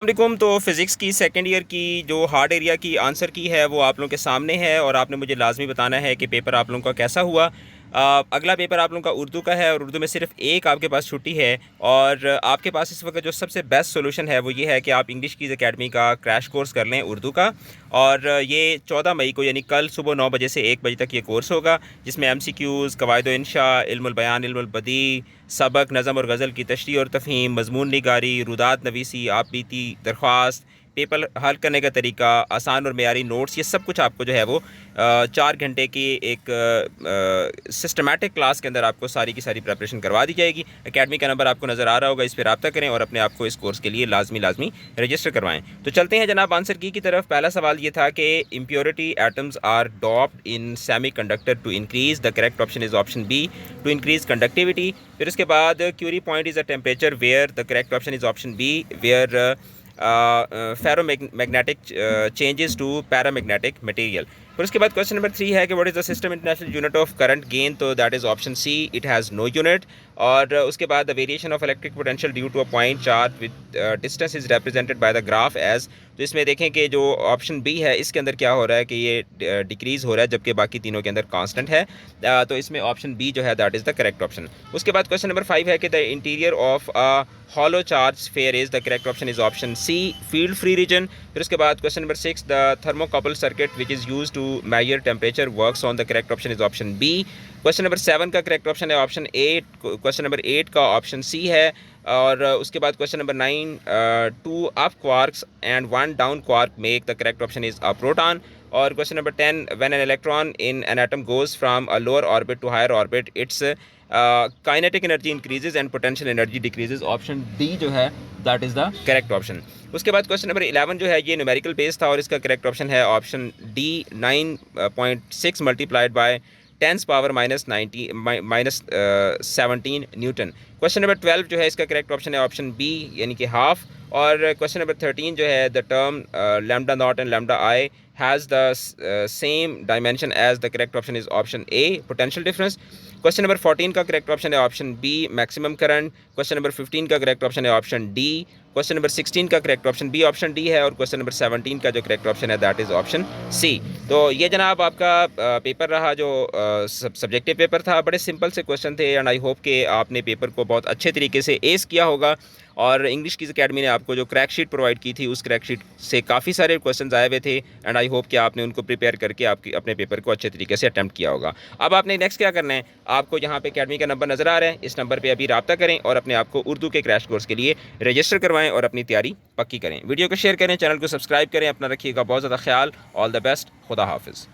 वालेकुम। तो फ़िज़िक्स की सेकंड ईयर की जो हार्ड एरिया की आंसर की है वो आप लोगों के सामने है और आपने मुझे लाजमी बताना है कि पेपर आप लोगों का कैसा हुआ। अगला पेपर आप लोगों का उर्दू का है और उर्दू में सिर्फ एक आपके पास छुट्टी है और आपके पास इस वक्त जो सबसे बेस्ट सोल्यूशन है वो ये है कि आप इंग्लिश कीज़ अकेडमी का क्रैश कोर्स कर लें उर्दू का। और ये 14 मई को यानी कल सुबह 9 बजे से 1 बजे तक ये कोर्स होगा, जिसमें MCQs, कवायद इंशा, इल्मुल बयान, इल्मुल बदी, सबक, नज़म और गज़ल की तशरीह और तफ़हीम, मज़मून निगारी, रुदात नवीसी, आप बीती, दरख्वास्त, पेपर हल करने का तरीका, आसान और मेयारी नोट्स, ये सब कुछ आपको जो है वो 4 घंटे की एक सिस्टमेटिक क्लास के अंदर आपको सारी की सारी प्रिपरेशन करवा दी जाएगी। एकेडमी का नंबर आपको नज़र आ रहा होगा, इस पर रब्ता करें और अपने आप को इस कोर्स के लिए लाजमी रजिस्टर करवाएं। तो चलते हैं जनाब आंसर की तरफ। पहला सवाल ये था कि impurity atoms are doped in semiconductor to increase, the correct option is option B, to increase conductivity. फिर उसके बाद Curie point is a temperature where, the correct option is option B, where ferromagnetic changes to paramagnetic material. फिर उसके बाद question number 3 है कि what is the system international unit of current gain, तो that is option C, it has no unit. और उसके बाद the variation of electric potential due to a point charge with distance is represented by the graph as. तो इसमें देखें कि जो option B है इसके अंदर क्या हो रहा है कि ये डिक्रीज़ हो रहा है जबकि बाकी तीनों के अंदर कांस्टेंट है। तो इसमें ऑप्शन बी जो है that is the correct option. उसके बाद क्वेश्चन नंबर 5 है कि the interior of a hollow charge sphere is, the correct option is option C, field free region। फिर उसके बाद question number 6, the thermocouple circuit which is used to measure temperature works on, the correct option is option B। Question number 7 का correct option है option 8, question number 8 का option C है। और उसके बाद question number 9, 2 up quarks and 1 down quark make, the correct option is a proton. और question number 10, when an electron in an atom goes from a lower orbit to higher orbit its kinetic energy increases and potential energy decreases, option D जो है that is the correct option. उसके बाद question number 11 जो है ये numerical base था और इसका करेक्ट ऑप्शन है option D, 9.6 multiplied by 10 power -17 newton. Question number 12 जो है इसका करेक्ट ऑप्शन है ऑप्शन बी यानी कि हाफ। और क्वेश्चन नंबर 13 जो है the term lambda naught and lambda I has the same dimension as, the correct option is option A, potential difference. Question number 14 का करेक्ट ऑप्शन है option B, maximum current. Question number 15 का correct option है option D. Question number 16 का correct option B option D है और question number 17 का जो correct option है दैट इज़ ऑप्शन सी। तो ये जनाब आपका पेपर रहा जो सब्जेक्टिव पेपर था। बड़े सिंपल से क्वेश्चन थे एंड आई होप कि आपने पेपर को बहुत अच्छे तरीके से एस किया होगा। और इंग्लिश कीज़ अकेडमी ने आपको जो क्रैक शीट प्रोवाइड की थी उस क्रैक शीट से काफ़ी सारे क्वेश्चन आए हुए थे एंड आई होप कि आपने उनको प्रिपेयर करके आपकी अपने पेपर को अच्छे तरीके से अटैम्प्ट किया होगा। अब आपने नेक्स्ट क्या करना है, आपको यहाँ पे अकेडमी का नंबर नज़र आ रहा है, इस नंबर पे अभी रब्ता करें और अपने आप को उर्दू के क्रैश कोर्स के लिए रजिस्टर करवाएं और अपनी तैयारी पक्की करें। वीडियो को शेयर करें, चैनल को सब्सक्राइब करें, अपना रखिएगा बहुत ज़्यादा ख्याल। ऑल द बेस्ट, खुदा हाफिज़।